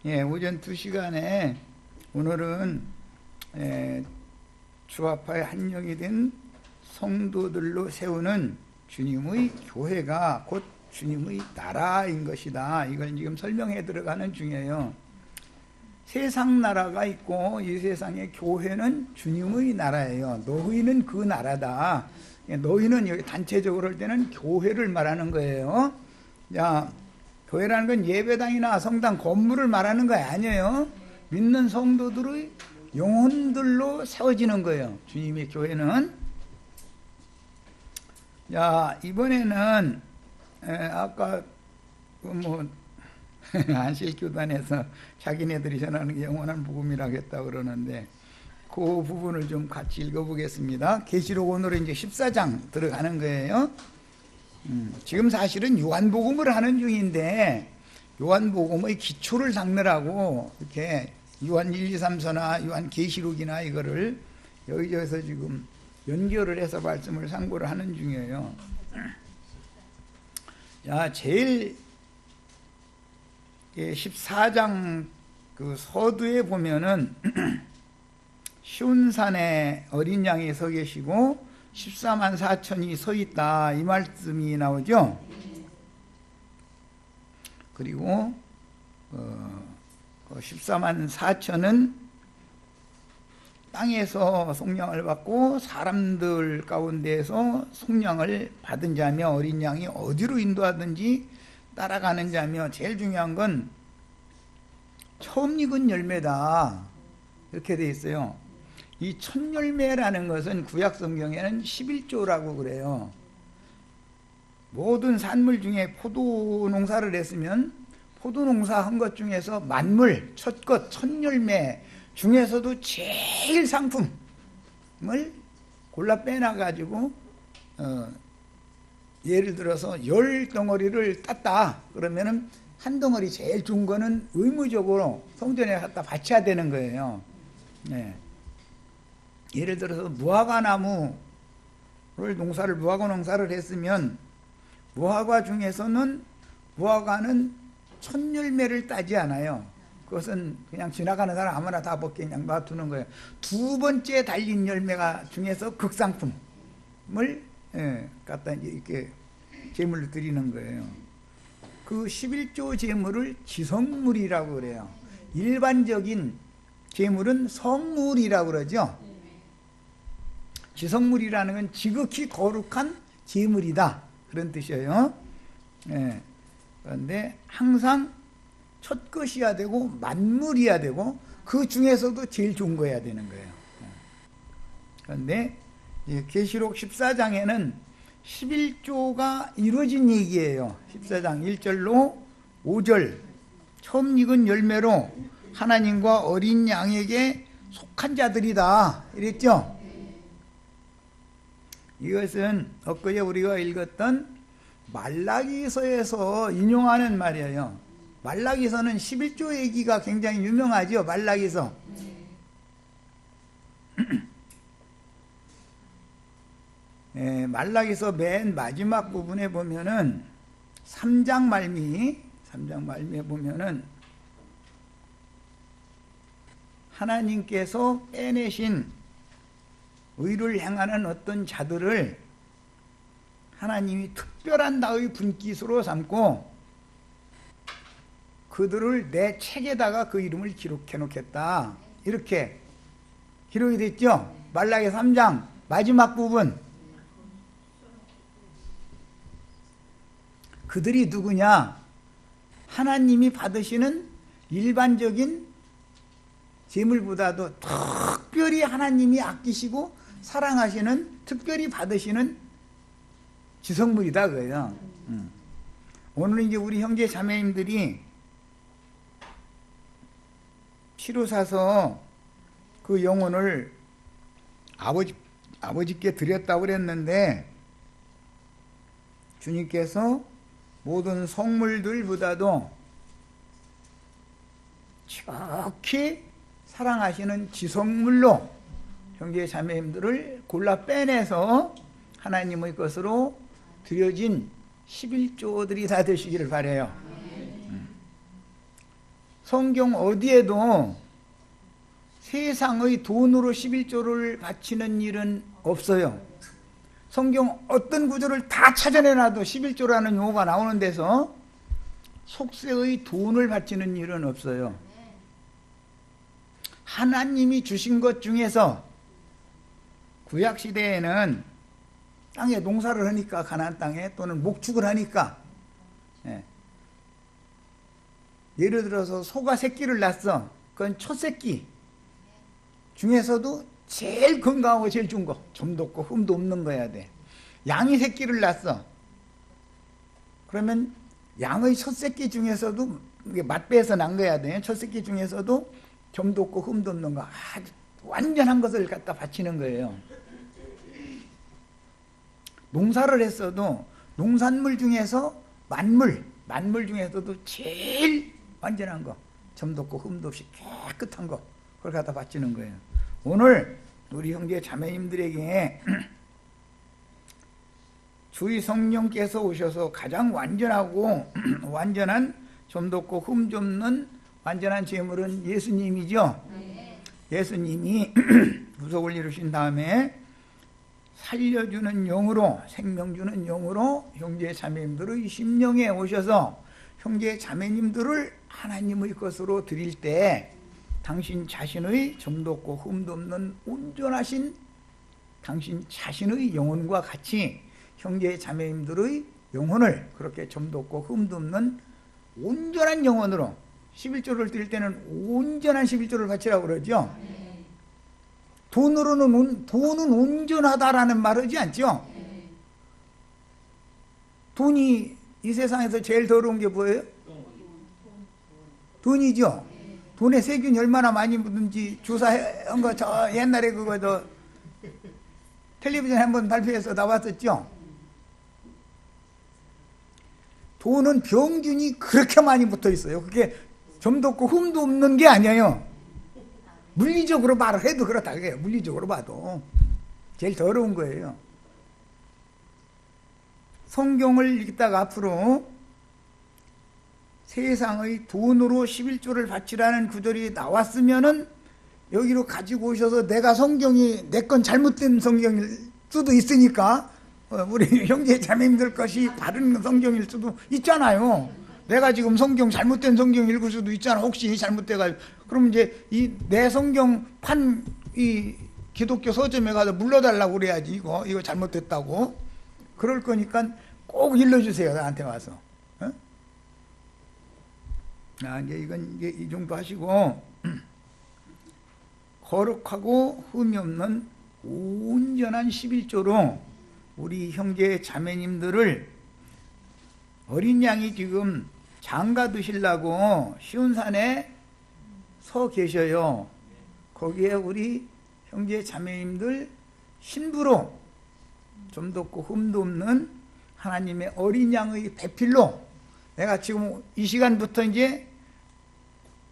예, 오전 2시간에 오늘은 주합파의 한 영이 된 성도들로 세우는 주님의 교회가 곧 주님의 나라인 것이다. 이걸 지금 설명해 들어가는 중이에요. 세상 나라가 있고 이 세상의 교회는 주님의 나라예요. 너희는 그 나라다. 너희는 여기 단체적으로 할 때는 교회를 말하는 거예요. 자, 교회라는 건 예배당이나 성당 건물을 말하는 거 아니에요. 믿는 성도들의 영혼들로 세워지는 거예요. 주님의 교회는. 자, 이번에는 아까 안식교단에서 자기네들이 전하는 게 영원한 복음이라고 했다고 그러는데 그 부분을 좀 같이 읽어보겠습니다. 계시록 오늘은 이제 14장 들어가는 거예요. 지금 사실은 요한복음을 하는 중인데 요한복음의 기초를 닦느라고 이렇게 요한 1, 2, 3서나 요한 계시록이나 이거를 여기저기서 지금 연결을 해서 말씀을 상고를 하는 중이에요. 자, 제일 14장 그 서두에 보면은 시온산에 어린 양이 서 계시고 14만 4천이 서 있다 이 말씀이 나오죠. 그리고 14만 4천은 땅에서 속량을 받고 사람들 가운데에서 속량을 받은 자며 어린 양이 어디로 인도하든지 따라가는 자며 제일 중요한 건 처음 익은 열매다 이렇게 돼 있어요. 이 첫 열매라는 것은 구약 성경에는 11조라고 그래요. 모든 산물 중에 포도 농사를 했으면 포도 농사 한 것 중에서 만물, 첫 것, 첫 열매 중에서도 제일 상품을 골라 빼놔가지고 예를 들어서 10덩어리를 땄다 그러면은 한 덩어리 제일 좋은 거는 의무적으로 성전에 갖다 바쳐야 되는 거예요. 네. 예를 들어서 무화과 나무를 무화과 농사를 했으면 무화과 중에서는 무화과는 첫 열매를 따지 않아요. 그것은 그냥 지나가는 사람 아무나 다 먹게 그냥 놔두는 거예요. 두 번째 달린 열매가 중에서 극상품을 갖다 이제 이렇게 제물로 드리는 거예요. 그 11조 제물을 지성물이라고 그래요. 일반적인 제물은 성물이라고 그러죠. 지성물이라는 건 지극히 거룩한 제물이다 그런 뜻이에요. 그런데 항상 첫 것이어야 되고 만물이어야 되고 그 중에서도 제일 좋은 거여야 되는 거예요. 그런데 계시록 14장에는 11조가 이루어진 얘기예요. 14장 1절로 5절 처음 익은 열매로 하나님과 어린 양에게 속한 자들이다 이랬죠. 이것은 엊그제 우리가 읽었던 말라기서에서 인용하는 말이에요. 말라기서는 11조 얘기가 굉장히 유명하죠. 말라기서. 말라기서 맨 마지막 부분에 보면은 3장 말미에 보면은 하나님께서 빼내신 의를 행하는 어떤 자들을 하나님이 특별한 나의 분깃으로 삼고 그들을 내 책에다가 그 이름을 기록해 놓겠다 이렇게 기록이 됐죠. 말라기 3장 마지막 부분. 그들이 누구냐? 하나님이 받으시는 일반적인 제물보다도 특별히 하나님이 아끼시고 사랑하시는 특별히 받으시는 지성물이다 그래요. 오늘 이제 우리 형제 자매님들이 피로 사서 그 영혼을 아버지께 드렸다고 그랬는데 주님께서 모든 성물들보다도 지극히 사랑하시는 지성물로 형제 자매님들을 골라 빼내서 하나님의 것으로 드려진 11조들이 다 되시기를 바라요. 성경 어디에도 세상의 돈으로 11조를 바치는 일은 없어요. 성경 어떤 구절을 다 찾아내놔도 11조라는 용어가 나오는 데서 속세의 돈을 바치는 일은 없어요. 하나님이 주신 것 중에서 구약시대에는 땅에 농사를 하니까, 가나안 땅에, 또는 목축을 하니까, 예를 들어서 소가 새끼를 낳았어. 그건 첫 새끼 중에서도 제일 건강하고 제일 좋은 거, 점도 없고 흠도 없는 거야 돼. 양이 새끼를 낳았어. 그러면 양의 첫 새끼 중에서도, 이게 맛배에서 난 거야 돼. 첫 새끼 중에서도 점도 없고 흠도 없는 거, 아주 완전한 것을 갖다 바치는 거예요. 농사를 했어도 농산물 중에서 만물 중에서도 제일 완전한 거, 점도 없고 흠도 없이 깨끗한 거, 그걸 갖다 바치는 거예요. 오늘 우리 형제 자매님들에게 주의 성령께서 오셔서 가장 완전하고 완전한, 점도 없고 흠도 없는 완전한 제물은 예수님이죠. 예수님이 구속을 이루신 다음에 살려주는 영으로, 생명 주는 영으로 형제 자매님들의 심령에 오셔서 형제 자매님들을 하나님의 것으로 드릴 때 당신 자신의 점도 없고 흠도 없는 온전하신 당신 자신의 영혼과 같이 형제 자매님들의 영혼을 그렇게 점도 없고 흠도 없는 온전한 영혼으로, 11조를 드릴 때는 온전한 11조를 바치라고 그러죠. 돈은 온전하다라는 말 하지 않죠? 돈이 이 세상에서 제일 더러운 게 뭐예요? 돈이죠. 돈에 세균이 얼마나 많이 묻은지 조사한 거, 저 옛날에 그거 저 텔레비전에 한번 발표해서 나왔었죠. 돈은 병균이 그렇게 많이 붙어 있어요. 그게 점도 없고 흠도 없는 게 아니에요. 물리적으로 말을 해도 그렇다 그래요. 물리적으로 봐도 제일 더러운 거예요. 성경을 읽다가 앞으로 세상의 돈으로 11조를 바치라는 구절이 나왔으면은 여기로 가지고 오셔서 내가 성경이 내 건 잘못된 성경일 수도 있으니까, 우리 형제 자매님들 것이 바른 성경일 수도 있잖아요. 내가 지금 성경 잘못된 성경 읽을 수도 있잖아. 혹시 잘못돼가지고. 그럼 이제 이 내 성경 판 이 기독교 서점에 가서 물러달라고 그래야지. 이거 잘못됐다고. 그럴 거니까 꼭 일러주세요. 나한테 와서. 어? 이제 이건 이제 이 정도 하시고, 거룩하고 흠이 없는 온전한 11조로 우리 형제 자매님들을, 어린 양이 지금 장가 드시려고 시온산에 서 계셔요. 거기에 우리 형제 자매님들 신부로 점도 없고 흠도 없는 하나님의 어린 양의 배필로 내가 지금 이 시간부터 이제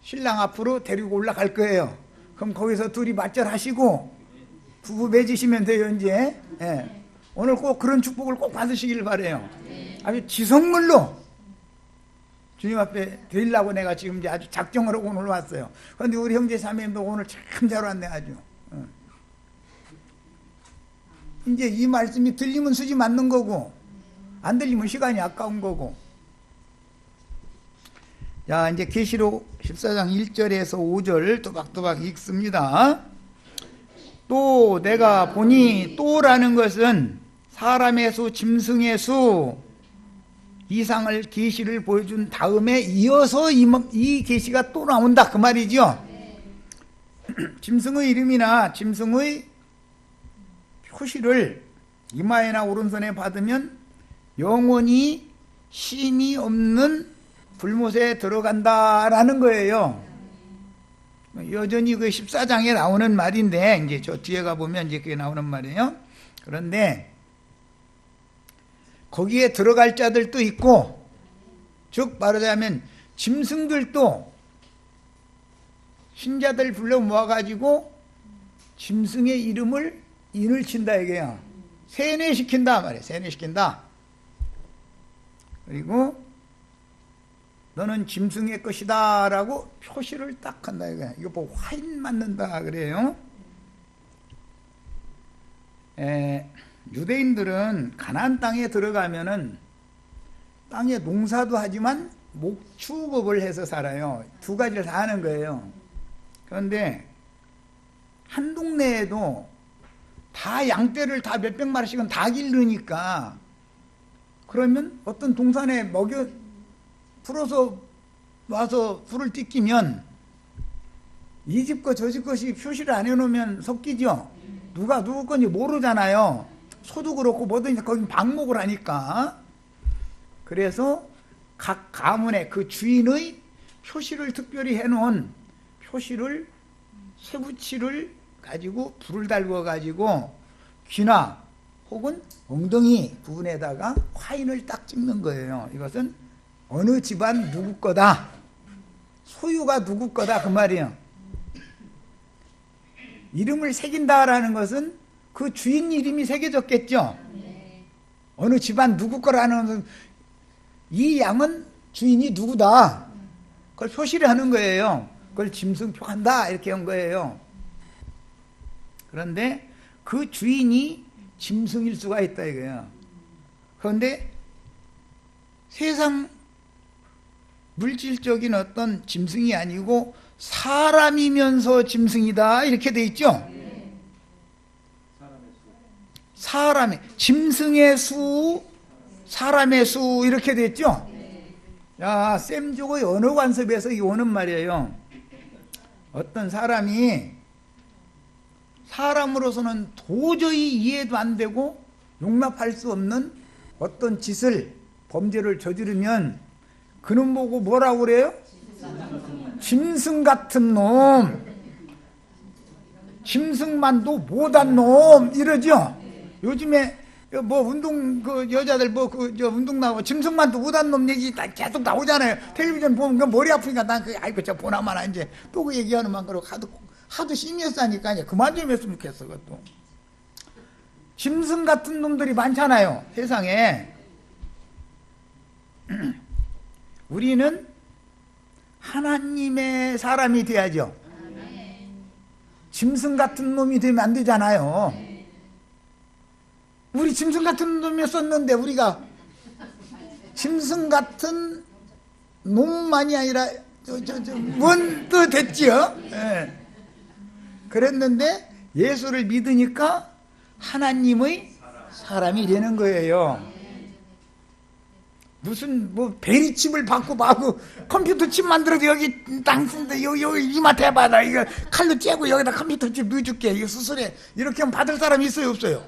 신랑 앞으로 데리고 올라갈 거예요. 그럼 거기서 둘이 맞절하시고 부부 맺으시면 돼요. 이제 오늘 꼭 그런 축복을 꼭 받으시길 바라요. 아주 지성물로 주님 앞에 드리려고 내가 지금 이제 아주 작정을 하고 오늘 왔어요. 그런데 우리 형제 자매님도 오늘 참 잘 왔네 아주. 이제 이 말씀이 들리면 수지 맞는 거고, 안 들리면 시간이 아까운 거고. 자, 이제 계시록 14장 1절에서 5절 또박또박 읽습니다. 또 내가 보니, 또라는 것은 사람의 수, 짐승의 수 이상을 계시를 보여준 다음에 이어서 이 계시가 또 나온다 그 말이죠. 짐승의 이름이나 짐승의 표시를 이마에나 오른손에 받으면 영원히 심이 없는 불못에 들어간다라는 거예요. 여전히 그 14장에 나오는 말인데, 이제 저 뒤에 가보면 이제 그게 나오는 말이에요. 그런데 거기에 들어갈 자들도 있고, 즉 말하자면 짐승들도 신자들 불러 모아가지고 짐승의 이름을 인을 친다 이게요. 세뇌시킨다 말이에요. 세뇌시킨다. 그리고 너는 짐승의 것이다 라고 표시를 딱 한다 이거야. 이거 뭐 화인 맞는다 그래요. 유대인들은 가나안 땅에 들어가면은 땅에 농사도 하지만 목축업을 해서 살아요. 두 가지를 다 하는 거예요. 그런데 한 동네에도 다 양떼를 다 몇백 마리씩은 다 기르니까 그러면 어떤 동산에 먹여 풀어서 와서 풀을 뜯기면 이 집 거 저 집 것이 표시를 안 해놓으면 섞이죠. 누가 누구 건지 모르잖아요. 소도 그렇고 뭐든지 거긴 방목을 하니까. 그래서 각 가문의 그 주인의 표시를 특별히 해놓은 표시를 쇠붙이를 가지고 불을 달궈 가지고 귀나 혹은 엉덩이 부분에다가 화인을 딱 찍는 거예요. 이것은 어느 집안 누구 거다, 소유가 누구 거다 그 말이에요. 이름을 새긴다라는 것은 그 주인 이름이 새겨졌겠죠. 어느 집안 누구 거라는 것은 이 양은 주인이 누구다 그걸 표시를 하는 거예요. 그걸 짐승표한다 이렇게 한 거예요. 그런데 그 주인이 짐승일 수가 있다 이거예요. 그런데 세상 물질적인 어떤 짐승이 아니고 사람이면서 짐승이다 이렇게 돼 있죠. 사람의 짐승의 수, 사람의 수 이렇게 돼 있죠. 야, 쌤족의 언어 관습에서 이 오는 말이에요. 어떤 사람이 사람으로서는 도저히 이해도 안 되고 용납할 수 없는 어떤 짓을, 범죄를 저지르면 그놈 보고 뭐라고 그래요? 짐승 같은 놈, 짐승만도 못한 놈 이러죠. 요즘에 뭐 운동 그 여자들 뭐 그 저 운동 나오고 짐승만도 못한 놈 얘기 다 계속 나오잖아요. 텔레비전 보면 그 머리 아프니까 난 그 아이고 저 보나마나 이제 또 그 얘기하는 만 그러고 하도 심했으니까 이제 그만 좀 했으면 좋겠어. 그것도 짐승 같은 놈들이 많잖아요 세상에. 우리는 하나님의 사람이 돼야죠. 짐승 같은 놈이 되면 안 되잖아요. 우리 짐승 같은 놈이었었는데 우리가 짐승 같은 놈만이 아니라 뭔도 됐지요. 네. 그랬는데 예수를 믿으니까 하나님의 사람이 되는 거예요. 무슨 뭐 베리칩을 받고 컴퓨터 칩 만들어서 여기 당신데 여기 이마트 해봐라 이거 칼로 째고 여기다 컴퓨터 칩 넣어줄게 이거 수술해 이렇게 하면 받을 사람이 있어요 없어요?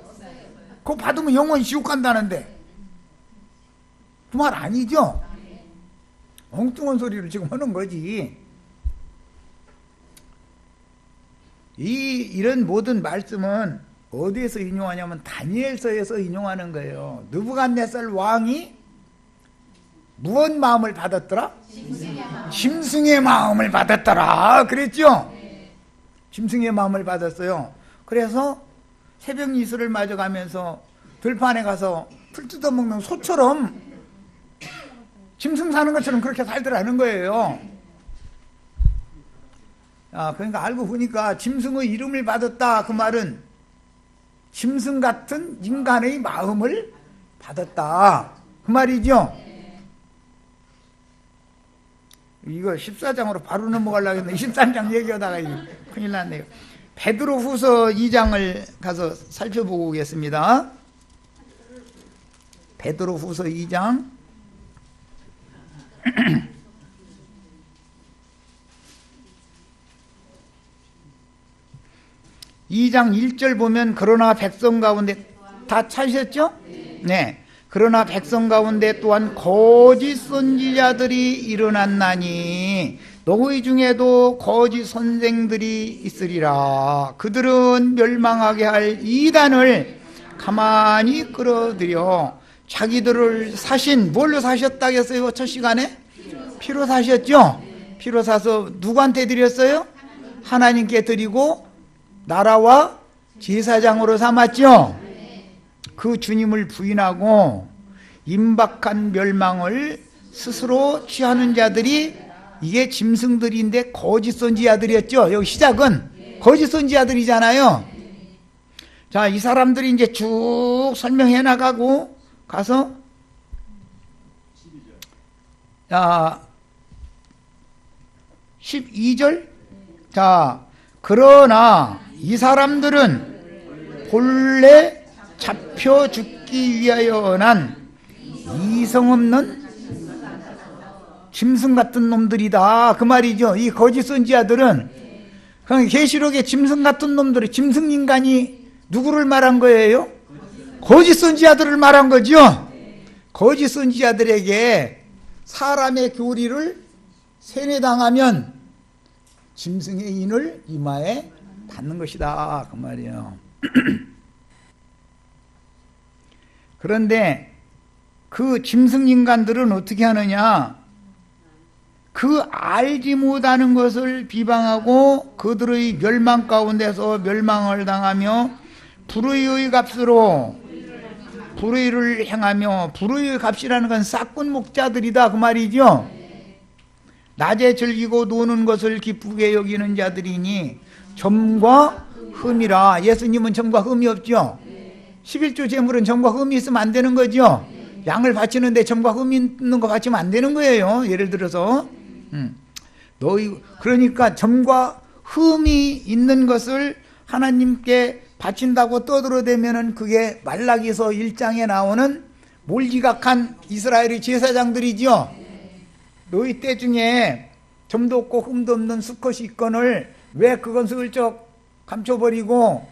그거 받으면 영원히 지옥 간다는데 그 말 아니죠? 엉뚱한 소리를 지금 하는 거지. 이런 모든 말씀은 어디에서 인용하냐면 다니엘서에서 인용하는 거예요. 느부갓네살 왕이 무엇 마음을 받았더라? 짐승의 마음을 받았더라 그랬죠? 짐승의 마음을 받았어요. 그래서 새벽 이슬을 맞아가면서 들판에 가서 풀 뜯어먹는 소처럼 짐승 사는 것처럼 그렇게 살더라는 거예요. 그러니까 알고 보니까 짐승의 이름을 받았다 그 말은 짐승 같은 인간의 마음을 받았다 그 말이죠. 이거 14장으로 바로 넘어가려고 했는데 13장 얘기하다가 큰일 났네요. 베드로후서 2장을 가서 살펴보고 오겠습니다. 베드로후서 2장 2장 1절 보면 그러나 백성 가운데 다 찾으셨죠? 네. 그러나 백성 가운데 또한 거짓 선지자들이 일어났나니 너희 중에도 거짓 선생들이 있으리라. 그들은 멸망하게 할 이단을 가만히 끌어들여 자기들을 사신, 뭘로 사셨다겠어요? 첫 시간에? 피로 사셨죠? 피로 사서 누구한테 드렸어요? 하나님께 드리고 나라와 제사장으로 삼았죠? 그 주님을 부인하고 임박한 멸망을 스스로 취하는 자들이 이게 짐승들인데 거짓 선지자들이었죠. 여기 시작은 거짓 선지자들이잖아요. 자, 이 사람들이 이제 쭉 설명해 나가고 가서 자 12절 자 그러나 이 사람들은 본래 잡혀 죽기 위하여 난 이성 없는 짐승 같은 놈들이다 그 말이죠. 이 거짓 선지자들은 그냥 계시록에 짐승 같은 놈들이 짐승 인간이 누구를 말한 거예요? 거짓 선지자들을 말한 거죠. 거짓 선지자들에게 사람의 교리를 세뇌당하면 짐승의 인을 이마에 받는 것이다 그 말이에요. 그런데 그 짐승 인간들은 어떻게 하느냐? 그 알지 못하는 것을 비방하고 그들의 멸망 가운데서 멸망을 당하며 불의의 값으로 불의를 행하며 불의의 값이라는 건 싹군 목자들이다 그 말이죠. 낮에 즐기고 노는 것을 기쁘게 여기는 자들이니 점과 흠이라. 예수님은 점과 흠이 없죠. 11조 제물은 점과 흠이 있으면 안 되는 거죠. 양을 바치는데 점과 흠이 있는 거 바치면 안 되는 거예요. 예를 들어서 너희 그러니까 점과 흠이 있는 것을 하나님께 바친다고 떠들어대면은 그게 말라기서 1장에 나오는 몰지각한 이스라엘의 제사장들이죠. 너희 때 중에 점도 없고 흠도 없는 수컷이 있거늘 왜 그건 슬쩍 감춰버리고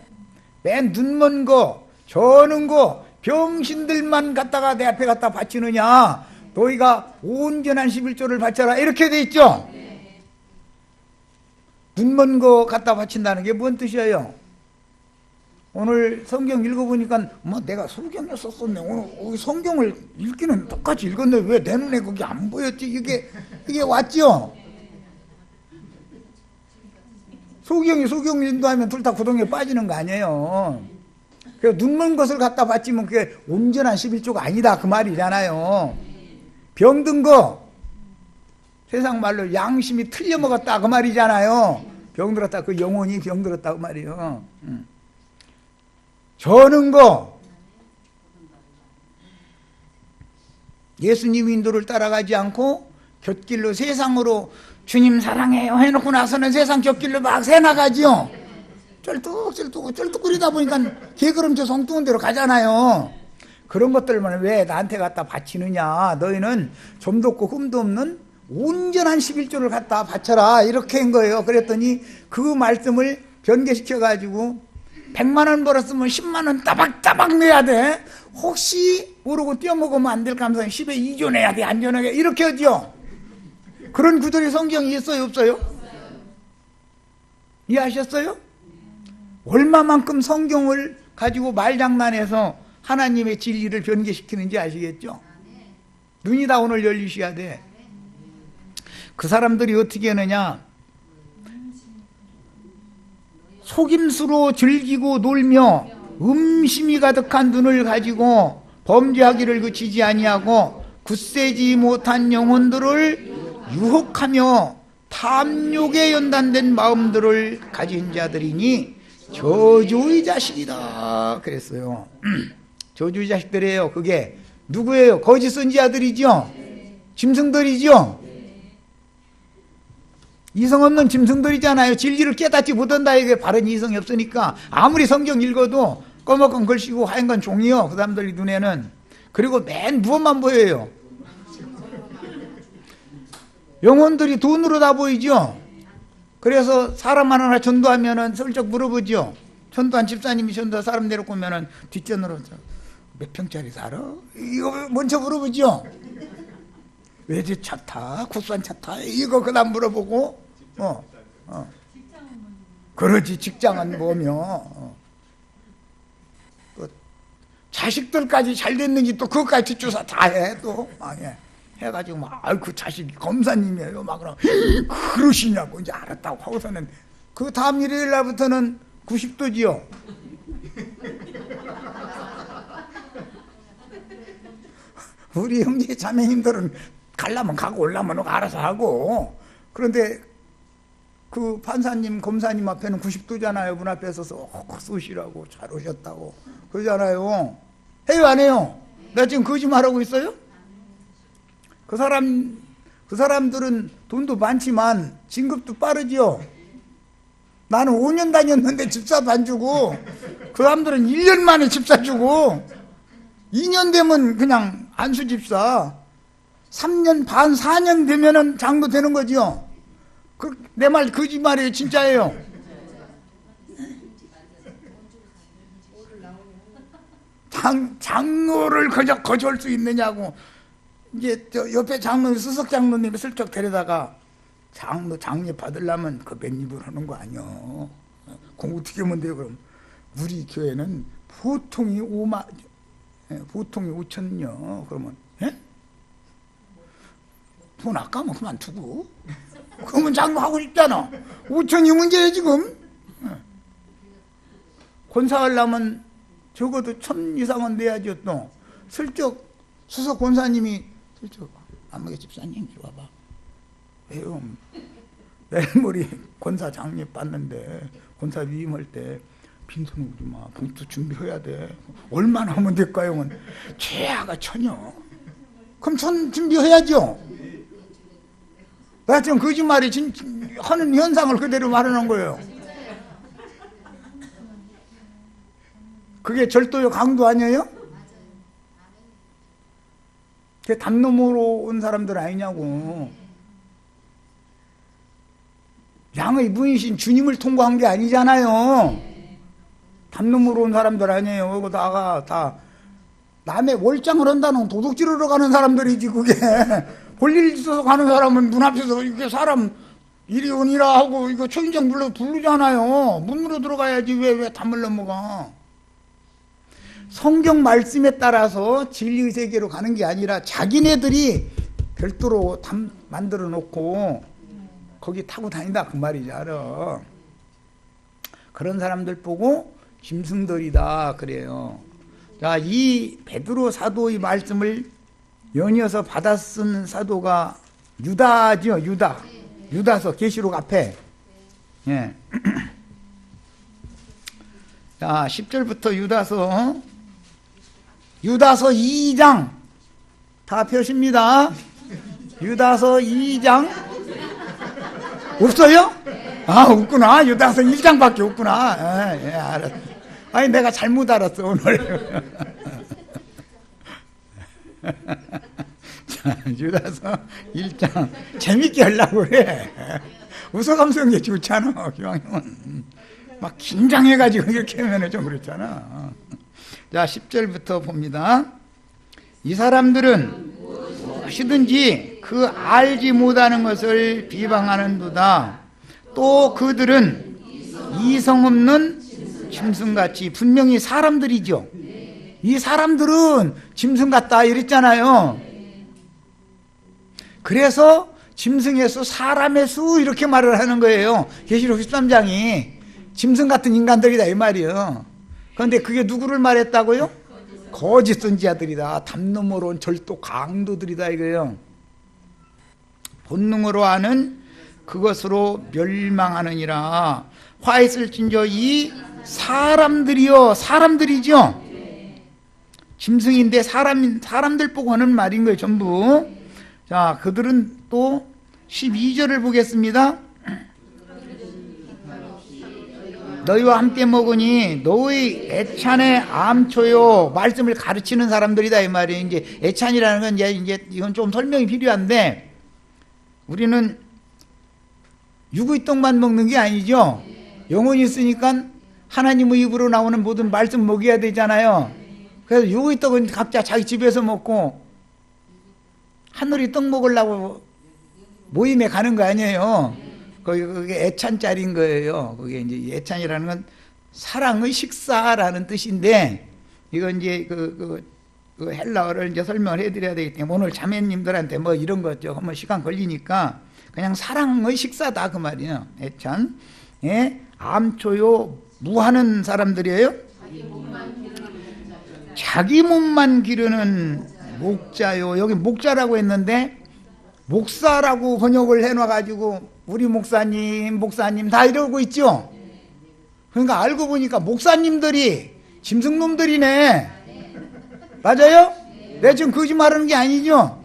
맨 눈먼 거 저는 거 병신들만 갖다가 내 앞에 갖다 바치느냐. 너희가 온전한 11조를 바쳐라 이렇게 돼 있죠. 눈먼 거 갖다 바친다는 게 뭔 뜻이에요? 오늘 성경 읽어보니까 뭐 내가 성경을 썼었네. 오늘 성경을 읽기는 똑같이 읽었는데 왜 내 눈에 그게 안 보였지? 이게 왔죠? 소경 인도하면 둘 다 구덩이에 빠지는 거 아니에요. 그래서 눈먼 것을 갖다 바치면 그게 온전한 11조가 아니다 그 말이잖아요. 병든 거 세상 말로 양심이 틀려 먹었다 그 말이잖아요. 병들었다 그 영혼이 병들었다 그 말이에요. 저는 거 예수님 인도를 따라가지 않고 곁길로 세상으로 주님 사랑해요 해놓고 나서는 세상 곁길로 막 새나가지요. 쩔뚝거리다 보니까 개걸음쳐 성뚱은 대로 가잖아요. 그런 것들만 왜 나한테 갖다 바치느냐. 너희는 점도 없고 흠도 없는 온전한 11조를 갖다 바쳐라 이렇게 한 거예요. 그랬더니 그 말씀을 변개시켜가지고 100만 원 벌었으면 10만 원 따박따박 내야 돼. 혹시 모르고 떼어먹으면 안 될 감사는 10에 2조 내야 돼. 안전하게 이렇게 하죠. 그런 구절이 성경에 있어요 없어요? 이해하셨어요? 얼마만큼 성경을 가지고 말장난해서 하나님의 진리를 변개시키는지 아시겠죠? 눈이 다 오늘 열리셔야 돼. 그 사람들이 어떻게 하느냐. 속임수로 즐기고 놀며 음심이 가득한 눈을 가지고 범죄하기를 그치지 아니하고 굳세지 못한 영혼들을 유혹하며 탐욕에 연단된 마음들을 가진 자들이니 저주의 자식이다 그랬어요. 저주의 자식들이에요. 그게 누구예요? 거짓 선지자들이죠. 짐승들이죠. 이성 없는 짐승들이잖아요. 진리를 깨닫지 못한다. 이게 바른 이성이 없으니까 아무리 성경 읽어도 꺼먹은 글씨고 하얀 건 종이요. 그 사람들 눈에는. 그리고 맨 무엇만 보여요? 영혼들이 돈으로 다 보이죠. 그래서 사람 하나 전도하면은 슬쩍 물어보죠. 전도한 집사님이 전도 사람 데리고 오면은 뒷전으로 몇 평짜리 살아? 이거 먼저 물어보죠. 외제차 타? 국산차 타? 이거 그다음 물어보고 그러지. 직장은 뭐며 또 자식들까지 잘 됐는지 또 그것까지 뒷조사 다 해. 또 해가지고 막 그 자식이 검사님이에요 막 그러시냐고 이제 알았다고 하고서는 그 다음 일요일 날부터는 90도지요. 우리 형제 자매님들은 가려면 가고 올라면 알아서 하고. 그런데 그 판사님, 검사님 앞에는 90도잖아요. 문 앞에 서서 쏘시라고 잘 오셨다고 그러잖아요. 해요, 안 해요? 내가 지금 거짓말하고 있어요? 그 사람들은 돈도 많지만 진급도 빠르죠. 나는 5년 다녔는데 집사도 안 주고, 그 사람들은 1년 만에 집사 주고, 2년 되면 그냥 안수 집사, 3년 반, 4년 되면은 장로 되는 거죠. 내 말 거짓말이에요, 진짜예요. 장로를 거절 수 있느냐고. 이제 저 옆에 수석 장로님이 슬쩍 데려다가 장례 받으려면 그 맨입을 하는 거 아니요. 그럼 어떻게 하면 돼요, 그럼? 우리 교회는 보통이 5천요. 그러면, 예? 돈 아까면 그만두고. 그러면 장로하고 싶잖아. 5천이 문제예요, 지금. 권사하려면 적어도 1,000 이상은 내야죠, 또. 슬쩍 수석 권사님이 슬쩍, 안목의 집사님, 이리 와봐. 왜요? 내일모레 권사 장례 받는데, 권사 위임할 때, 빈손 오지 마. 봉투 준비해야 돼. 얼마나 하면 될까요? 최하가 1,000여. 그럼 1,000 준비해야죠. 나 지금 거짓말이 하는 현상을 그대로 말하는 거예요. 그게 절도요, 강도 아니에요? 그게 담 넘어로 온 사람들 아니냐고. 양의 분이신 주님을 통과한 게 아니잖아요. 담 넘어로 온 사람들 아니에요. 그거 다 남의 월장을 한다는 도둑질하러 가는 사람들이지, 그게. 볼일 있어서 가는 사람은 문 앞에서 이렇게 사람 이리 오니라 하고 이거 초인종 부르잖아요. 문으로 들어가야지 왜 담을 넘어가. 성경 말씀에 따라서 진리의 세계로 가는 게 아니라 자기네들이 별도로 담 만들어 놓고 거기 타고 다닌다, 그 말이지, 알아. 그런 사람들 보고 짐승들이다 그래요. 자, 이 베드로 사도의 말씀을 연이어서 받아 쓴 사도가 유다죠, 유다서 계시록 앞에. 예. 자, 10절부터 유다서 2장 다 펴십니다. 유다서 2장 없어요? 아, 없구나. 유다서 1장밖에 없구나. 예, 알았어. 아니, 내가 잘못 알았어, 오늘. 자, 유다서 1장 재밌게 하려고 그래. 웃어가면서 하는 게 좋잖아, 기왕이면. 막 긴장해가지고 이렇게 하면 좀 그렇잖아. 자, 10절부터 봅니다. 이 사람들은 무엇이든지 그 알지 못하는 것을 비방하는도다. 또 그들은 이성 없는 짐승같이, 분명히 사람들이죠. 이 사람들은 짐승 같다 이랬잖아요. 그래서 짐승의 수, 사람의 수 이렇게 말을 하는 거예요. 계시록 13장이 짐승 같은 인간들이다 이 말이에요. 그런데 그게 누구를 말했다고요? 거짓 선지자들이다. 담 너머로 온 절도 강도들이다 이거예요. 본능으로 아는 그것으로 멸망하느니라. 화 있을진저 이 사람들이요, 사람들이죠. 짐승인데 사람들 보고 하는 말인 거예요, 전부. 자, 그들은 또 12절을 보겠습니다. 너희와 함께 먹으니 너희 애찬의 암초요. 말씀을 가르치는 사람들이다 이 말이에요. 이제 애찬이라는 건 이제 이건 좀 설명이 필요한데, 우리는 육의 떡만 먹는 게 아니죠. 영혼이 있으니까 하나님의 입으로 나오는 모든 말씀 먹여야 되잖아요. 그래서 육의 떡은 각자 자기 집에서 먹고 하늘이 떡 먹으려고 모임에 가는 거 아니에요. 그게 애찬짜리인 거예요. 그게 이제 애찬이라는 건 사랑의 식사라는 뜻인데, 이건 이제 그 헬라어를 이제 설명을 해드려야 되기 때문에 오늘 자매님들한테 뭐 이런 거 좀 한번 시간 걸리니까 그냥 사랑의 식사다 그 말이에요. 애찬. 예? 암초요, 무하는 사람들이에요. 자기 몸만 기르는 목자요. 여기 목자라고 했는데 목사라고 번역을 해놔가지고 우리 목사님 다 이러고 있죠. 그러니까 알고 보니까 목사님들이 짐승놈들이네. 맞아요? 내가 지금 거짓말하는 게 아니죠.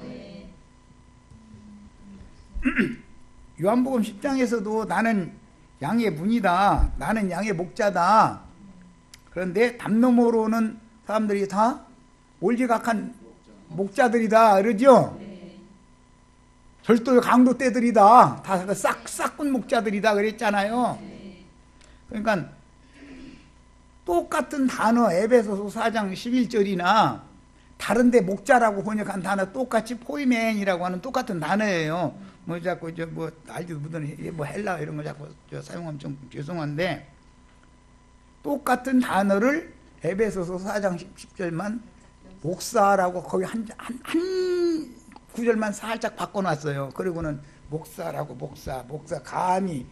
요한복음 10장에서도 나는 양의 문이다, 나는 양의 목자다. 그런데 담 너머로는 사람들이 다 올지각한 목자들이다 그러죠. 절도의 강도떼들이다, 다 싹군 목자들이다 그랬잖아요. 그러니까 똑같은 단어 에베소서 4장 11절이나 다른데 목자라고 번역한 단어 똑같이 포이멘이라고 하는 똑같은 단어예요. 뭐 자꾸 뭐 알지도 못하는 뭐 헬라 이런 거 자꾸 사용하면 좀 죄송한데, 똑같은 단어를 에베소서 4장 10절만 목사라고 거기 한 구절만 살짝 바꿔놨어요. 그리고는 목사라고 목사 감히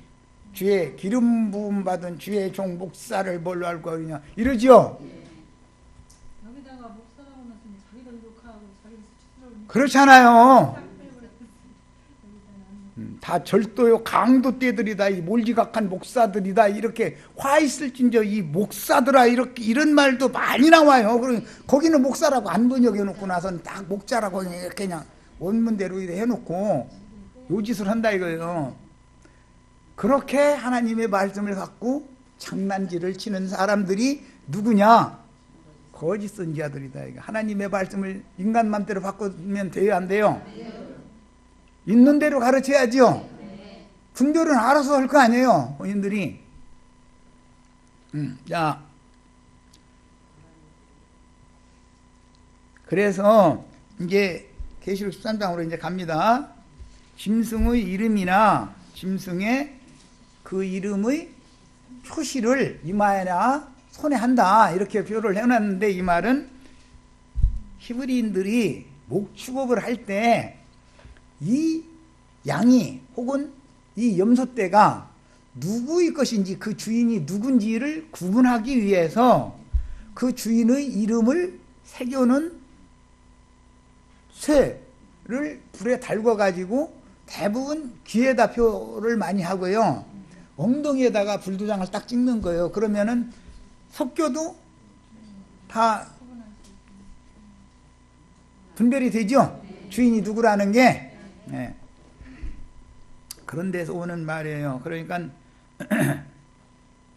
주의 기름 부음 받은 주의 종 목사를 뭘로 알고 그러냐 이러죠. 여기다가 목사라고 나서는 자기가 욕하고 자기가 수치스러우니까 그렇잖아요. 다 절도요 강도떼들이다, 이 몰지각한 목사들이다, 이렇게 화 있을진저 이 목사들아, 이렇게 이런 말도 많이 나와요. 그리고 거기는 목사라고 안 번역해 놓고 나서는 딱 목자라고 이렇게 그냥 원문대로 해놓고 요짓을 한다 이거예요. 그렇게 하나님의 말씀을 갖고 장난질을 치는 사람들이 누구냐? 거짓 선지자들이다. 하나님의 말씀을 인간 맘대로 바꾸면 돼요, 안 돼요? 있는 대로 가르쳐야죠. 분별은 알아서 할 거 아니에요, 본인들이. 자, 그래서 이제 계시록 13장으로 이제 갑니다. 짐승의 이름이나 짐승의 그 이름의 표시를 이마에나 손에 한다, 이렇게 표를 해놨는데, 이 말은 히브리인들이 목축업을 할 때 이 양이 혹은 이 염소떼가 누구의 것인지, 그 주인이 누군지를 구분하기 위해서 그 주인의 이름을 새겨놓은 쇠를 불에 달궈가지고 대부분 귀에다 표를 많이 하고요, 엉덩이에다가 불도장을 딱 찍는 거예요. 그러면은 섞여도 다 분별이 되죠, 주인이 누구라는 게. 네. 그런 데서 오는 말이에요. 그러니까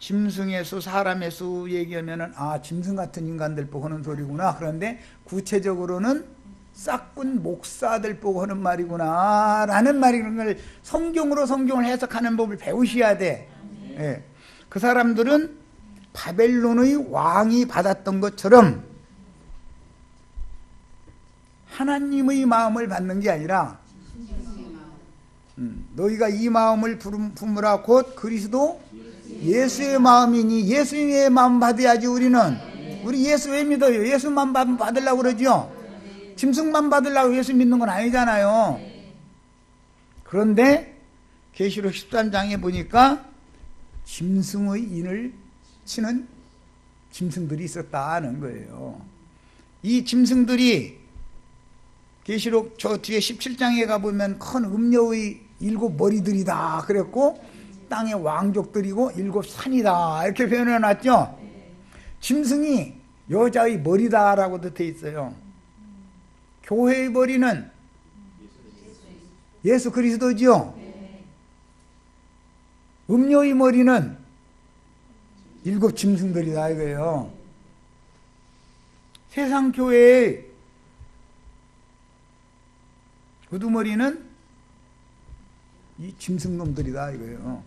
짐승의 수, 사람의 수 얘기하면은 짐승 같은 인간들 보고 하는 소리구나. 그런데 구체적으로는 싹군 목사들 보고 하는 말이구나 라는 말이라는 걸 성경을 해석하는 법을 배우셔야 돼. 네. 그 사람들은 바벨론의 왕이 받았던 것처럼 하나님의 마음을 받는 게 아니라 너희가 이 마음을 품으라 곧 그리스도 예수의 마음이니, 예수의 마음 받아야지. 우리 예수 왜 믿어요? 예수만 받으려고 그러죠. 짐승만 받으려고 예수 믿는 건 아니잖아요. 그런데 계시록 13장에 보니까 짐승의 인을 치는 짐승들이 있었다는 거예요. 이 짐승들이 계시록 저 뒤에 17장에 가보면 큰 음녀의 7 머리들이다 그랬고, 땅의 왕족들이고 7 산이다 이렇게 표현해 놨죠. 짐승이 여자의 머리다라고도 돼 있어요. 교회의 머리는 예수 그리스도죠. 음녀의 머리는 7 짐승들이다 이거예요. 세상 교회의 우두머리는 이 짐승놈들이다 이거예요.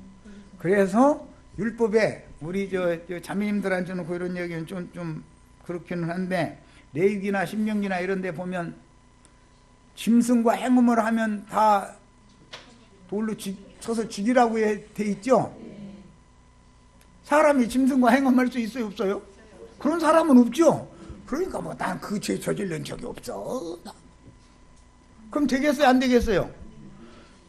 그래서 율법에 우리 저 자매님들한테는 그런 얘기는 좀 그렇기는 한데, 레위기나 신명기나 이런 데 보면 짐승과 행음을 하면 다 돌로 쳐서 죽이라고 돼 있죠. 사람이 짐승과 행음할 수 있어요, 없어요? 그런 사람은 없죠. 그러니까 뭐 난 그 죄 저질른 적이 없어. 그럼 되겠어요, 안 되겠어요?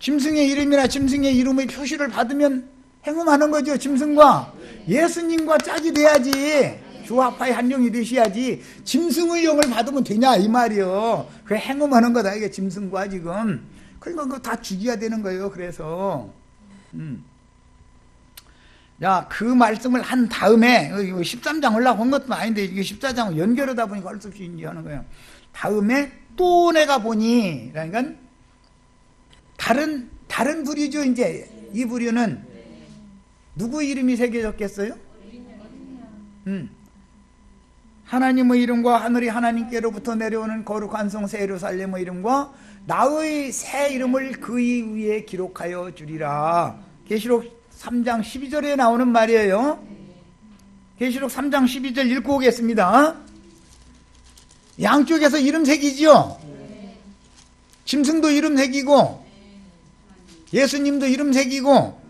짐승의 이름이나 짐승의 이름의 표시를 받으면 행음하는 거죠. 짐승과 예수님과 짝이 돼야지, 주와파의 한 영이 되셔야지. 짐승의 영을 받으면 되냐 이 말이요. 그게 행음하는 거다 이게 짐승과 지금. 그러니까 그거 다 죽여야 되는 거예요. 그래서 야, 그 말씀을 한 다음에 13장 올라온 것도 아닌데 이게 14장을 연결하다 보니까 할 수 없이 하는 거예요. 다음에 또 내가 보니, 그러니까 다른 부류죠. 이제 이 부류는 누구 이름이 새겨졌겠어요? 하나님의 이름과 하늘이 하나님께로부터 내려오는 거룩한 성 새 예루살렘의 이름과 나의 새 이름을 그의 위에 기록하여 주리라. 계시록 3장 12절에 나오는 말이에요. 계시록 3장 12절 읽고 오겠습니다. 양쪽에서 이름 새기지요. 짐승도 이름 새기고 예수님도 이름 새기고,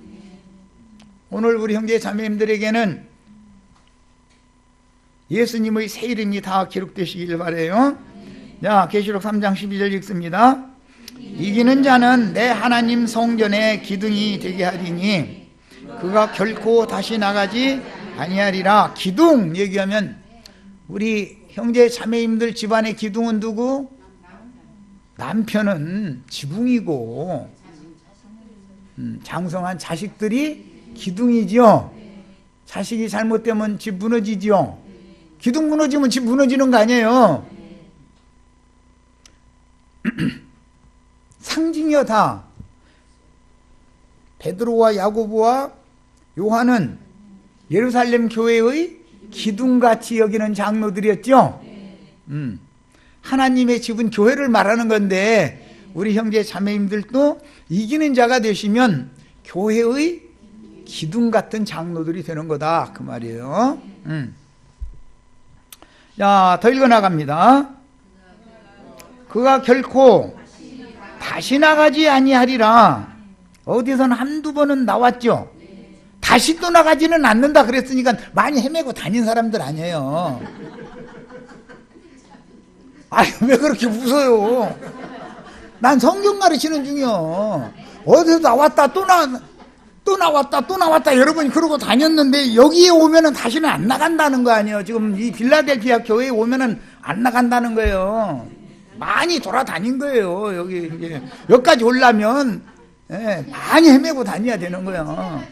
오늘 우리 형제 자매님들에게는 예수님의 새 이름이 다 기록되시길 바라요. 자, 계시록 3장 12절 읽습니다. 이기는 자는 내 하나님 성전의 기둥이 되게 하리니 그가 결코 다시 나가지 아니하리라. 기둥 얘기하면 우리 형제 자매님들 집안의 기둥은 누구? 남편은 지붕이고 장성한 자식들이 기둥이죠. 자식이 잘못되면 집 무너지죠. 기둥 무너지면 집 무너지는 거 아니에요. 상징이요. 다 베드로와 야고보와 요한은 예루살렘 교회의 기둥같이 여기는 장로들이었죠. 하나님의 집은 교회를 말하는 건데 우리 형제 자매님들도 이기는 자가 되시면 교회의 기둥 같은 장로들이 되는 거다, 그 말이에요. 자, 더 읽어나갑니다. 그가 결코 다시 나가지 아니하리라. 어디선 한두 번은 나왔죠. 다시 또 나가지는 않는다 그랬으니까 많이 헤매고 다닌 사람들 아니에요. 아유, 왜 그렇게 웃어요? 난 성경 가르치는 중이요. 어디서 나왔다 또 나왔다 여러 번 그러고 다녔는데 여기에 오면은 다시는 안 나간다는 거 아니에요. 지금 이 빌라델피아 교회에 오면은 안 나간다는 거예요. 많이 돌아다닌 거예요. 여기까지 오려면 많이 헤매고 다녀야 되는 거예요.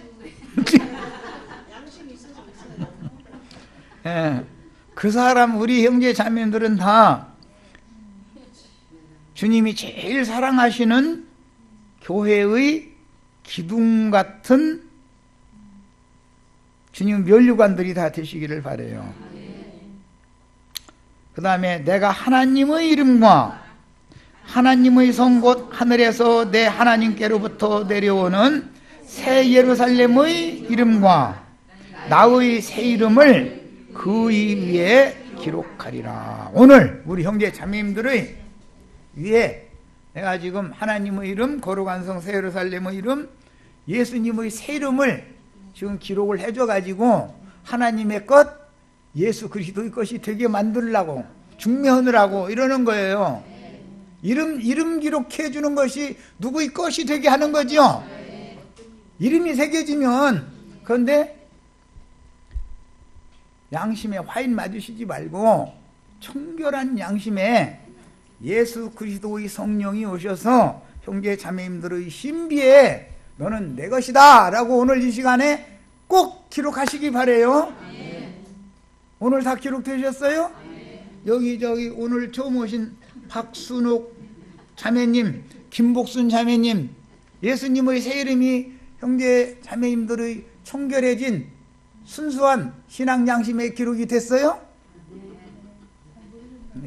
그 사람 우리 형제 자매들은 다 주님이 제일 사랑하시는 교회의 기둥 같은 주님 면류관들이 다 되시기를 바라요. 그 다음에 내가 하나님의 이름과 하나님의 성 곧 하늘에서 내 하나님께로부터 내려오는 새 예루살렘의 이름과 나의 새 이름을 그 위에 기록하리라. 오늘 우리 형제 자매님들의 위에 내가 지금 하나님의 이름, 거룩한 성 새 예루살렘의 이름, 예수님의 새 이름을 지금 기록을 해줘가지고 하나님의 것, 예수 그리스도의 것이 되게 만들려고 중매하느라고 이러는 거예요. 이름 기록해 주는 것이 누구의 것이 되게 하는 거죠. 이름이 새겨지면, 그런데 양심에 화인 맞으시지 말고 청결한 양심에 예수 그리스도의 성령이 오셔서 형제 자매님들의 신비에 너는 내 것이다 라고 오늘 이 시간에 꼭 기록하시기 바래요. 오늘 다 기록되셨어요? 여기 오늘 처음 오신 박순옥 자매님, 김복순 자매님, 예수님의 새 이름이 형제 자매님들의 청결해진 순수한 신앙 양심에 기록이 됐어요?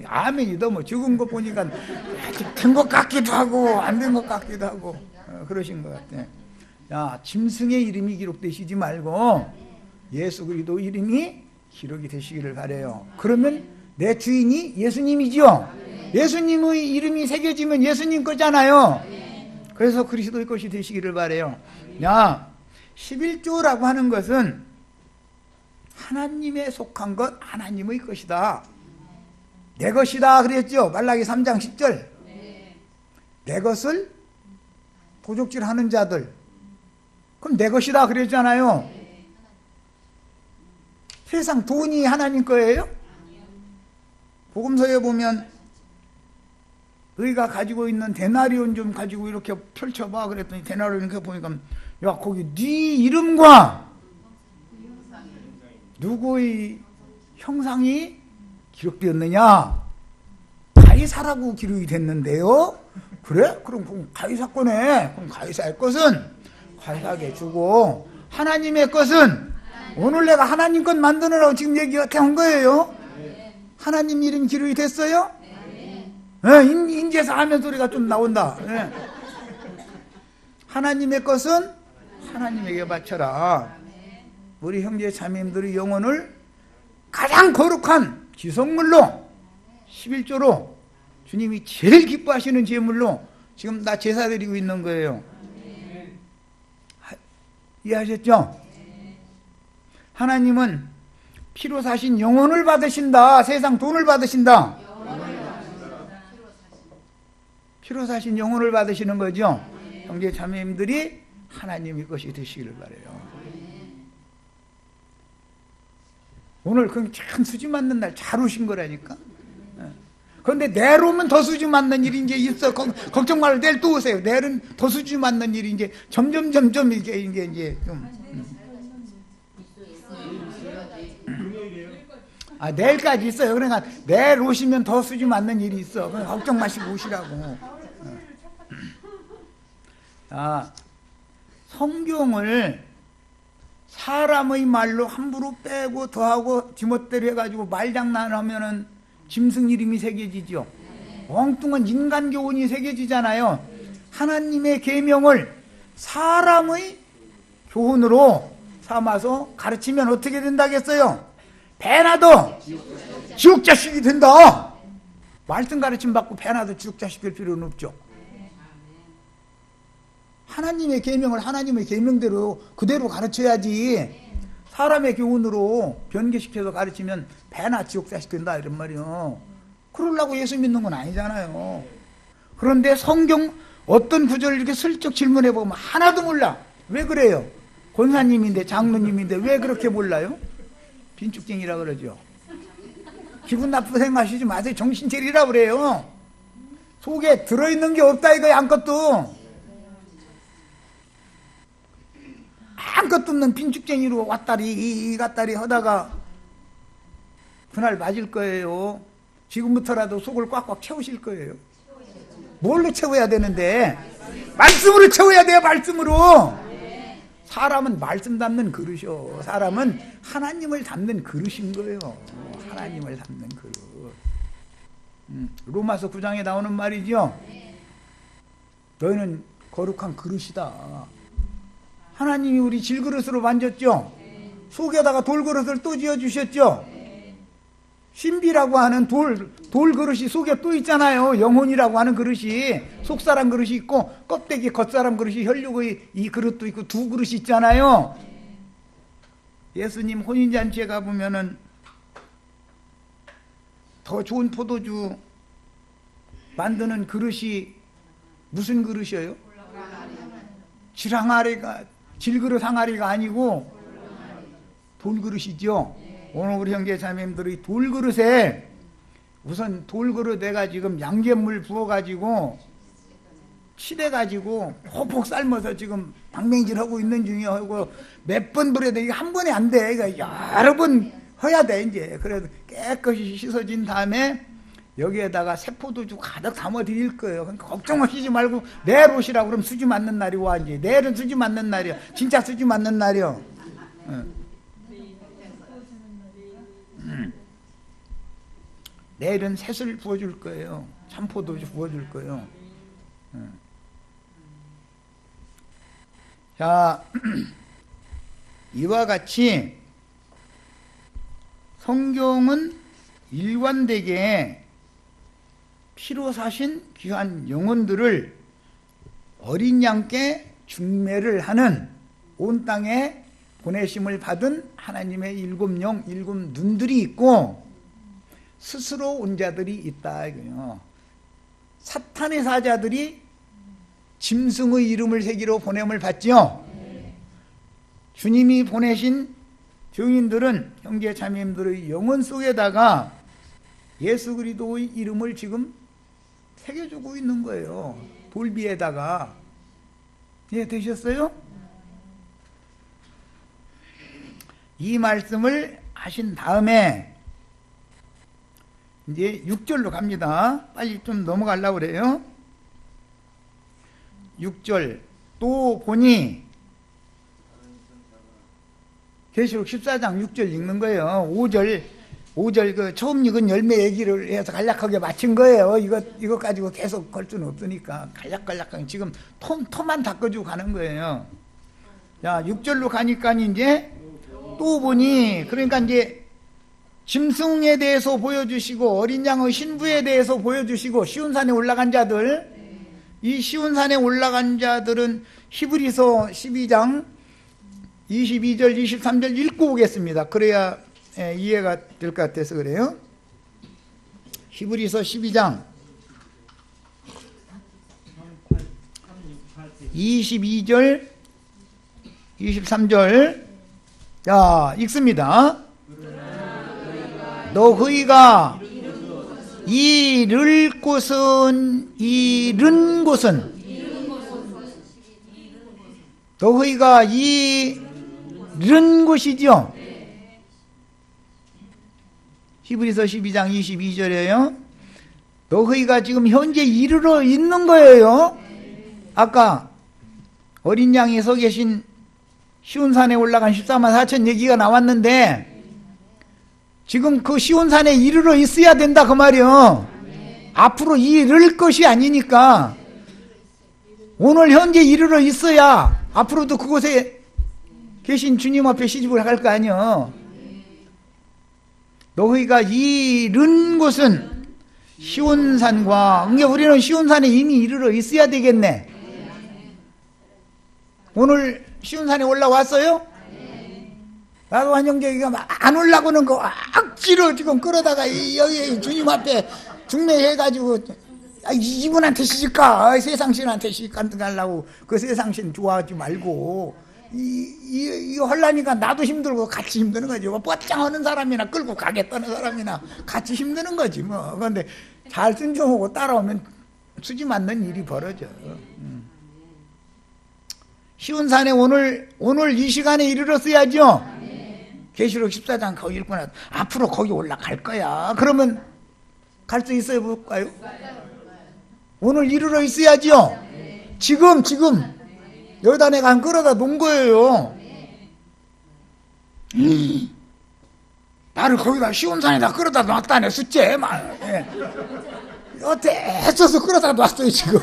아멘이다. 뭐 죽은 거 보니까 된 것 같기도 하고 안 된 것 같기도 하고 그러신 것 같아. 야, 짐승의 이름이 기록되시지 말고 예수 그리스도 이름이 기록이 되시기를 바래요. 그러면 내 주인이 예수님이죠. 예수님의 이름이 새겨지면 예수님 거잖아요. 그래서 그리스도의 것이 되시기를 바래요. 야, 11조라고 하는 것은 하나님에 속한 것, 하나님의 것이다. 내 것이다 그랬죠. 말라기 3장 10절. 내 것을 도적질하는 자들, 그럼 내 것이다 그랬잖아요. 세상 돈이 하나님 거예요? 복음서에 보면 너희가 가지고 있는 데나리온 좀 가지고 이렇게 펼쳐봐. 그랬더니 데나리온 이렇게 보니까 야, 거기 네 이름과 누구의 형상이 기록되었느냐? 가이사라고 기록이 됐는데요. 그래? 그럼 가이사 거네. 그럼 가이사의 것은 가이사에게 주고 하나님의 것은 오늘 내가 하나님 것 만드느라고 지금 얘기한 거예요. 하나님 이름 기록이 됐어요? 네, 인제서 하면 소리가 좀 나온다. 네. 하나님의 것은 하나님에게 바쳐라. 우리 형제 자매님들의 영혼을 가장 거룩한 기성물로 11조로 주님이 제일 기뻐하시는 제물로 지금 다 제사 드리고 있는 거예요. 이해하셨죠? 하나님은 피로 사신 영혼을 받으신다. 세상 돈을 받으신다. 피로 사신 영혼을 받으시는 거죠. 형제 자매님들이 하나님의 것이 되시기를 바라요. 오늘 그 참 수지 맞는 날 잘 오신 거라니까. 그런데 내일 오면 더 수지 맞는 일이 이제 있어. 걱정 말고 내일 또 오세요. 내일은 더 수지 맞는 일이 이제 점점 이게 이제 좀. 내일까지 있어요. 그러니까 내일 오시면 더 수지 맞는 일이 있어. 걱정 마시고 오시라고. 성경을 사람의 말로 함부로 빼고 더하고 지멋대로 해가지고 말장난하면은 짐승 이름이 새겨지죠. 엉뚱한 인간 교훈이 새겨지잖아요. 하나님의 계명을 사람의 교훈으로 삼아서 가르치면 어떻게 된다겠어요? 배나도 지옥자식이 된다. 말씀 가르침 받고 배나도 지옥자식 될 필요는 없죠. 하나님의 계명을 하나님의 계명대로 그대로 가르쳐야지. 사람의 교훈으로 변개시켜서 가르치면 배나 지옥자식 된다 이런 말이요. 그러려고 예수 믿는 건 아니잖아요. 그런데 성경 어떤 구절을 이렇게 슬쩍 질문해 보면 하나도 몰라. 왜 그래요? 권사님인데 장로님인데 왜 그렇게 몰라요? 빈축쟁이라 그러죠. 기분 나쁘게 생각하시지 마세요. 정신 차리라 그래요. 속에 들어있는 게 없다 이거야. 아무것도 없는 빈축쟁이로 왔다리 갔다리 하다가 그날 맞을 거예요. 지금부터라도 속을 꽉꽉 채우실 거예요. 뭘로 채워야 되는데? 말씀으로 채워야 돼요. 말씀으로. 사람은 말씀 담는 그릇이요. 사람은 하나님을 담는 그릇인 거예요. 하나님을 담는 그릇. 로마서 9장에 나오는 말이죠. 너희는 거룩한 그릇이다. 하나님이 우리 질그릇으로 만졌죠. 속에다가 돌그릇을 또 지어주셨죠. 신비라고 하는 돌그릇이 속에 또 있잖아요. 영혼이라고 하는 그릇이 속사람 그릇이 있고 껍데기 겉사람 그릇이 혈육의 이 그릇도 있고 두 그릇이 있잖아요. 예수님 혼인잔치에 가보면은 더 좋은 포도주 만드는 그릇이 무슨 그릇이에요? 질그릇 항아리가 아니고 돌그릇이죠. 오늘 우리 형제 자매님들이 돌그릇에 우선 돌그릇에가 지금 양잿물 부어가지고 칠해가지고 폭폭 삶아서 지금 방맹질하고 있는 중이야. 하고 몇 번 불어야 돼. 이게 한 번에 안 돼. 이거 여러 번 해야 돼 이제. 그래서 깨끗이 씻어진 다음에 여기에다가 새포도주 가득 담아 드릴 거예요. 그러니까 걱정하시지 말고 내일 오시라고 그러면 수지 맞는 날이 와 이제. 내일은 수지 맞는 날이야. 진짜 수지 맞는 날이요. 내일은 셋을 부어줄 거예요. 참포도주 부어줄 거예요. 자, 이와 같이 성경은 일관되게 피로 사신 귀한 영혼들을 어린 양께 중매를 하는 온 땅에 보내심을 받은 하나님의 일곱 영, 일곱 눈들이 있고 스스로 온 자들이 있다 이거요. 사탄의 사자들이 짐승의 이름을 새기러 보냄을 받죠. 주님이 보내신 증인들은 형제 자매님들의 영혼 속에다가 예수 그리스도의 이름을 지금 새겨주고 있는 거예요. 돌비에다가. 예, 되셨어요? 이 말씀을 하신 다음에 이제 6절로 갑니다. 빨리 좀 넘어가려고 그래요. 6절. 또 보니 계시록 14장 6절 읽는 거예요. 5절 그 처음 익은 열매 얘기를 해서 간략하게 마친 거예요. 이거 가지고 계속 걸 수는 없으니까 간략하게 지금 토만 닦아주고 가는 거예요. 자, 6절로 가니까 이제 또 보니, 그러니까 이제 짐승에 대해서 보여주시고 어린 양의 신부에 대해서 보여주시고 시온산에 올라간 자들, 이 시온산에 올라간 자들은 히브리서 12장 22절 23절 읽고 오겠습니다. 그래야 이해가 될 것 같아서 그래요. 히브리서 12장 22절 23절. 자, 읽습니다. 너희가 이른 곳은 너희가 이른 곳이죠. 히브리서 12장 22절이에요. 너희가 지금 현재 이르러 있는 거예요. 아까 어린 양이 서 계신 시온산에 올라간 14만 4천 얘기가 나왔는데 지금 그 시온산에 이르러 있어야 된다 그 말이요. 앞으로 이를 것이 아니니까 오늘 현재 이르러 있어야 앞으로도 그곳에 계신 주님 앞에 시집을 갈 거 아니요. 너희가 이른 곳은 시온산과, 그러니까 우리는 시온산에 이미 이르러 있어야 되겠네. 오늘 시온산에 올라왔어요? 나도 한영재가 안 올라오는 거 억지로 지금 끌어다가 여기 주님 앞에 중매해가지고 이분한테 시집가, 세상신한테 시집가 가려고 그 세상신 좋아하지 말고 이거 하려니까 나도 힘들고 같이 힘드는 거지. 뻗장하는 사람이나 끌고 가겠다는 사람이나 같이 힘드는 거지 뭐. 그런데 잘 순종하고 따라오면 수지 맞는 일이 벌어져. 시온산에 오늘 이 시간에 이르렀어야죠. 계시록 14장 거기 읽고 나서 앞으로 거기 올라갈 거야. 그러면 갈 수 있어요, 볼까요? 오늘 이르러 있어야죠. 지금 여기다 내가 안 끌어다 놓은 거예요. 나를 거기다 시온산에다 끌어다 놨다네, 숫째. 어때 했어서 끌어다 놨어요 지금.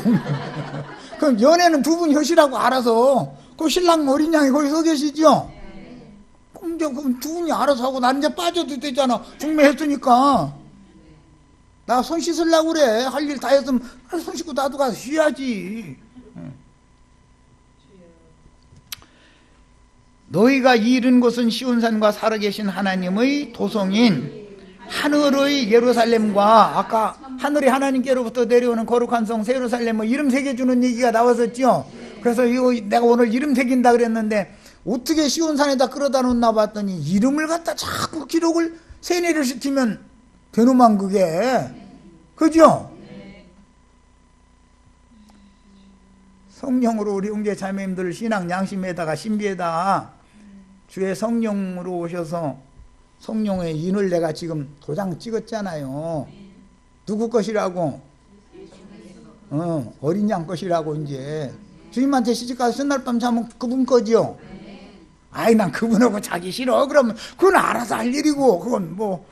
그럼 연애는 두 분이 하시라고 알아서. 그 신랑 어린 양이 거기 서 계시죠? 그럼 두 분이 알아서 하고 나는 이제 빠져도 되잖아. 중매했으니까. 나 손 씻으려고 그래. 할 일 다 했으면 손 씻고 나도 가서 쉬어야지. 너희가 이른 곳은 시온산과 살아계신 하나님의 도성인 하늘의 예루살렘과, 아까 하늘이 하나님께로부터 내려오는 거룩한 성 예루살렘 이름 새겨주는 얘기가 나왔었죠. 그래서 이거 내가 오늘 이름 새긴다 그랬는데 어떻게 시온산에다 끌어다 놓나 봤더니 이름을 갖다 자꾸 기록을 세뇌를 시키면 되노만 그게. 그죠? 성령으로 우리 형제 자매님들 신앙 양심에다가 신비에다가 주의 성령으로 오셔서 성령의 인을 내가 지금 도장 찍었잖아요. 누구 것이라고? 어린 양 것이라고. 이제 주님한테 시집가서 첫날 밤 자면 그분 거지요. 아이 난 그분하고 자기 싫어. 그러면 그건 알아서 할 일이고, 그건 뭐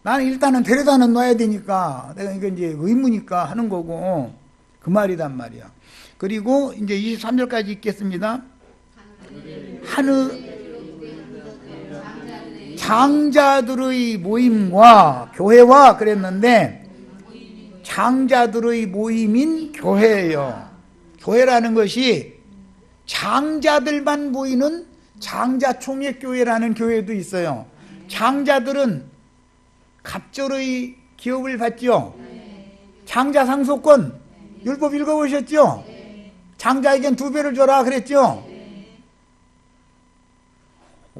나는 일단은 데려다는 놔야 되니까 내가 이거 이제 의무니까 하는 거고, 그 말이단 말이야. 그리고 이제 23절까지 읽겠습니다. 하늘 장자들의 모임과 교회와 그랬는데 장자들의 모임인 교회예요. 교회라는 것이 장자들만 모이는 장자총회교회라는 교회도 있어요. 장자들은 갑절의 기업을 받죠. 장자 상속권 율법 읽어보셨죠? 장자에겐 2배를 줘라 그랬죠.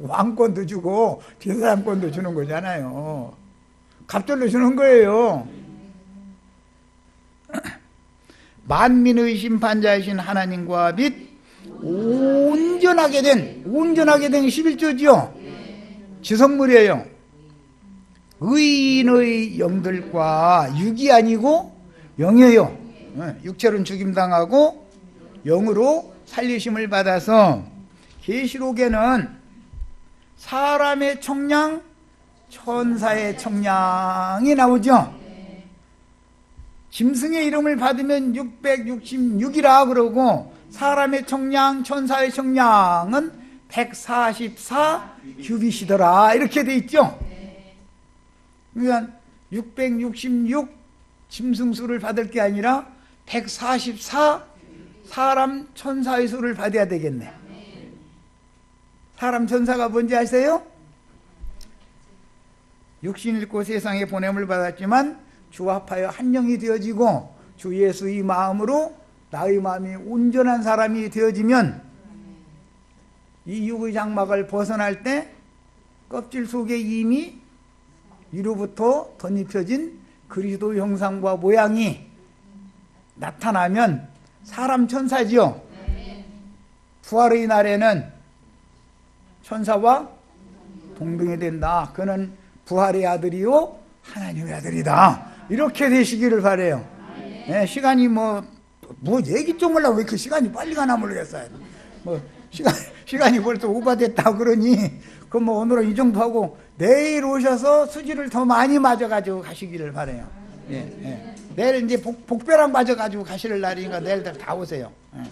왕권도 주고 제사장권도 주는 거잖아요. 갑절로 주는 거예요. 만민의 심판자이신 하나님과 및 온전하게 된 11조지요. 지성물이에요. 의인의 영들과 육이 아니고 영이에요. 육체로는 죽임당하고 영으로 살리심을 받아서 계시록에는 사람의 청량, 천사의 청량이 나오죠. 짐승의 이름을 받으면 666이라 그러고 사람의 청량, 천사의 청량은 144 규빗이더라 이렇게 돼 있죠. 그러니까 666 짐승 수를 받을 게 아니라 144 사람 천사의 수를 받아야 되겠네. 사람 천사가 뭔지 아세요? 육신 잃고 세상에 보냄을 받았지만 주와 합하여 한 영이 되어지고 주 예수의 마음으로 나의 마음이 온전한 사람이 되어지면 이 육의 장막을 벗어날 때 껍질 속에 이미 위로부터 덧입혀진 그리스도 형상과 모양이 나타나면 사람 천사지요. 부활의 날에는 천사와 동등이 된다. 그는 부활의 아들이요 하나님의 아들이다. 이렇게 되시기를 바라요. 네, 시간이 뭐 얘기 좀 하려고 왜 이렇게 시간이 빨리 가나 모르겠어요. 뭐 시간이 벌써 오버됐다 그러니 그럼 뭐 오늘은 이 정도 하고 내일 오셔서 수지를 더 많이 맞아가지고 가시기를 바라요. 예, 예. 내일 이제 복배랑 맞아가지고 가실 날이니까 내일들 다 오세요. 예.